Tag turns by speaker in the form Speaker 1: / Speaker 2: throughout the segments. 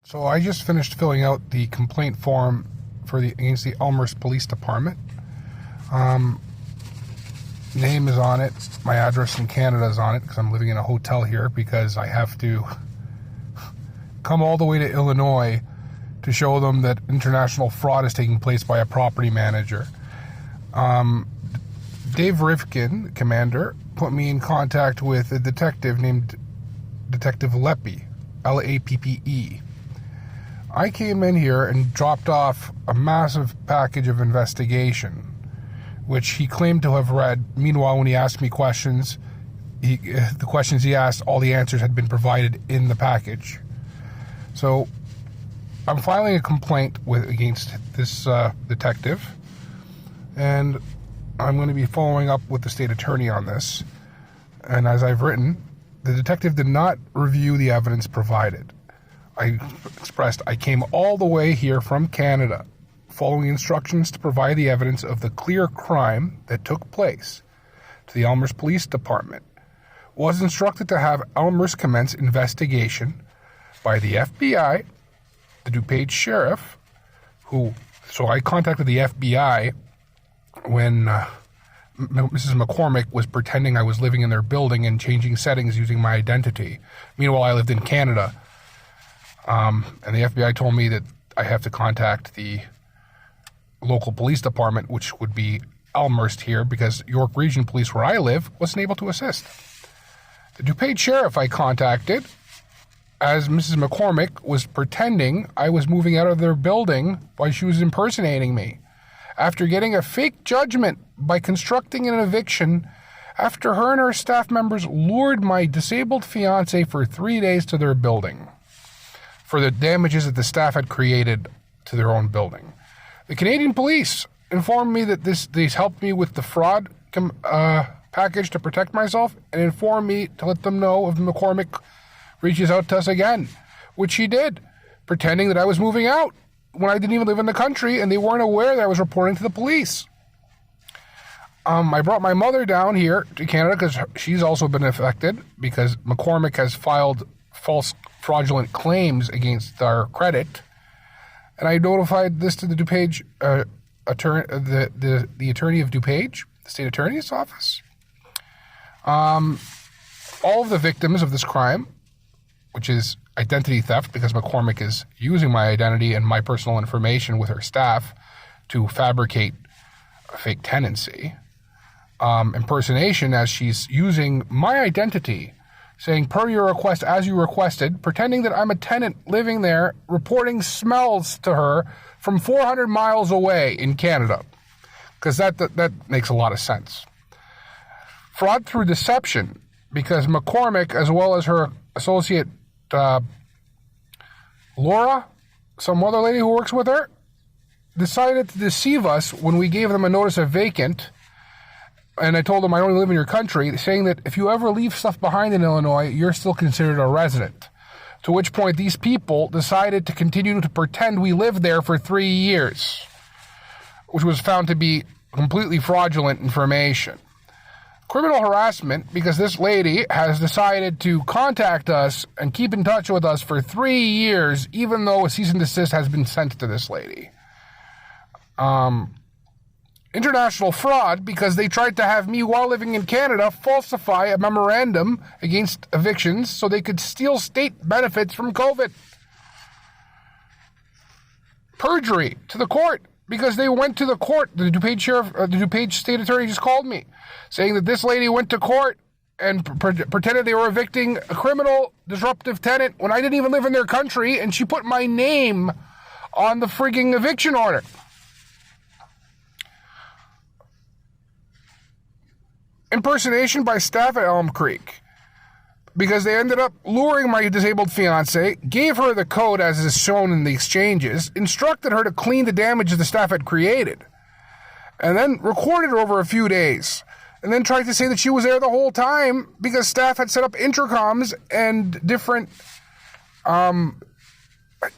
Speaker 1: So I just finished filling out the complaint form against the Elmhurst Police Department. Name is on it. My address in Canada is on it because I'm living in a hotel here because I have to come all the way to Illinois to show them that international fraud is taking place by a property manager. Dave Rivkin, commander, put me in contact with a detective named Detective Leppe, L-A-P-P-E. I came in here and dropped off a massive package of investigation, which he claimed to have read. Meanwhile, when he asked me questions, the questions he asked, all the answers had been provided in the package. So I'm filing a complaint against this detective, and I'm going to be following up with the state attorney on this. And as I've written, the detective did not review the evidence provided. I expressed I came all the way here from Canada, following instructions to provide the evidence of the clear crime that took place to the Elmhurst Police Department. Was instructed to have Elmhurst commence investigation by the FBI, the DuPage Sheriff, so I contacted the FBI when Mrs. McCormick was pretending I was living in their building and changing settings using my identity. Meanwhile, I lived in Canada. And the FBI told me that I have to contact the local police department, which would be Elmhurst here, because York Region Police, where I live, wasn't able to assist. The DuPage Sheriff I contacted, as Mrs. McCormick was pretending I was moving out of their building while she was impersonating me. After getting a fake judgment by constructing an eviction, after her and her staff members lured my disabled fiancé for 3 days to their building for the damages that the staff had created to their own building. The Canadian police informed me that these helped me with the fraud package to protect myself, and informed me to let them know if McCormick reaches out to us again, which he did, pretending that I was moving out when I didn't even live in the country, and they weren't aware that I was reporting to the police. I brought my mother down here to Canada because she's also been affected because McCormick has filed false fraudulent claims against our credit. And I notified this to the DuPage attorney, the attorney of DuPage, the state attorney's office. All of the victims of this crime, which is identity theft, because McCormick is using my identity and my personal information with her staff to fabricate a fake tenancy. Impersonation, as she's using my identity, saying, per your request, as you requested, pretending that I'm a tenant living there, reporting smells to her from 400 miles away in Canada, because that makes a lot of sense. Fraud through deception, because McCormick, as well as her associate Laura, some other lady who works with her, decided to deceive us when we gave them a notice of vacant. And I told them I only live in your country, saying that if you ever leave stuff behind in Illinois, you're still considered a resident. To which point these people decided to continue to pretend we lived there for 3 years, which was found to be completely fraudulent information. Criminal harassment, because this lady has decided to contact us and keep in touch with us for 3 years, even though a cease and desist has been sent to this lady. International fraud, because they tried to have me, while living in Canada, falsify a memorandum against evictions so they could steal state benefits from COVID. Purjury to the court, because they went to the court. The DuPage Sheriff, the DuPage State Attorney just called me, saying that this lady went to court and pretended they were evicting a criminal disruptive tenant when I didn't even live in their country, and she put my name on the frigging eviction order. Impersonation by staff at Elm Creek, because they ended up luring my disabled fiance, gave her the code as is shown in the exchanges, instructed her to clean the damages the staff had created, and then recorded her over a few days, and then tried to say that she was there the whole time because staff had set up intercoms and different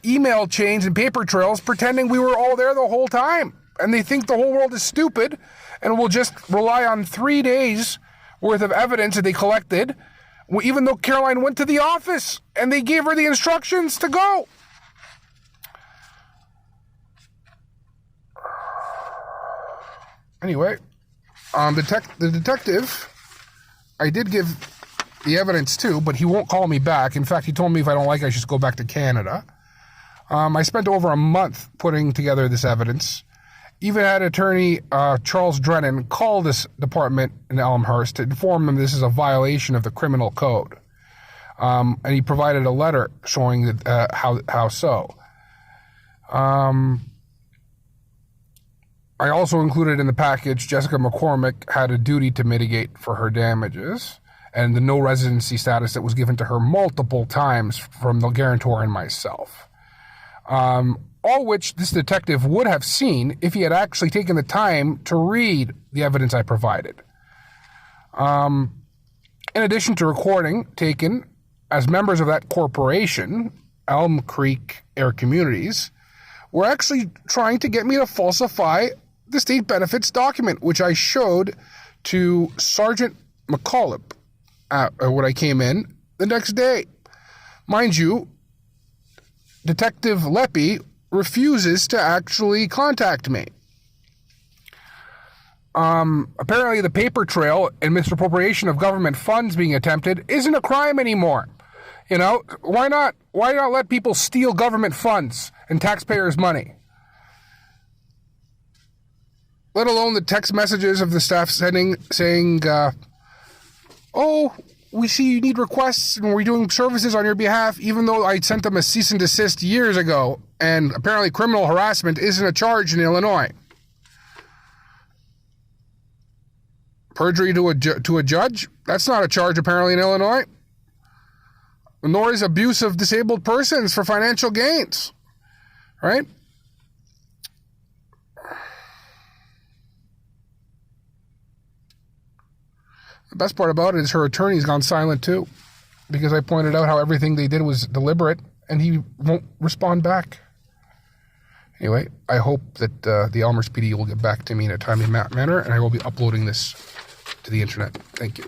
Speaker 1: email chains and paper trails pretending we were all there the whole time. And they think the whole world is stupid and will just rely on 3 days worth of evidence that they collected, even though Caroline went to the office and they gave her the instructions to go. Anyway, the detective, I did give the evidence to, but he won't call me back. In fact, he told me if I don't like it, I should go back to Canada. I spent over a month putting together this evidence. Even had attorney Charles Drennan call this department in Elmhurst to inform them this is a violation of the criminal code. And he provided a letter showing that, how so. I also included in the package Jessica McCormick had a duty to mitigate for her damages and the no residency status that was given to her multiple times from the guarantor and myself. All which this detective would have seen if he had actually taken the time to read the evidence I provided. In addition to recording taken as members of that corporation, Elm Creek Air Communities, were actually trying to get me to falsify the state benefits document, which I showed to Sergeant McCollum when I came in the next day. Mind you, Detective Leppe refuses to actually contact me. Apparently the paper trail and misappropriation of government funds being attempted isn't a crime anymore. You know, why not let people steal government funds and taxpayers' money? Let alone the text messages of the staff saying, oh, we see you need requests and we're doing services on your behalf, even though I sent them a cease and desist years ago, and apparently criminal harassment isn't a charge in Illinois. Perjury to a judge? That's not a charge apparently in Illinois. Nor is abuse of disabled persons for financial gains. Right? The best part about it is her attorney's gone silent too, because I pointed out how everything they did was deliberate, and he won't respond back. Anyway, I hope that the Elmhurst PD will get back to me in a timely manner, and I will be uploading this to the internet. Thank you.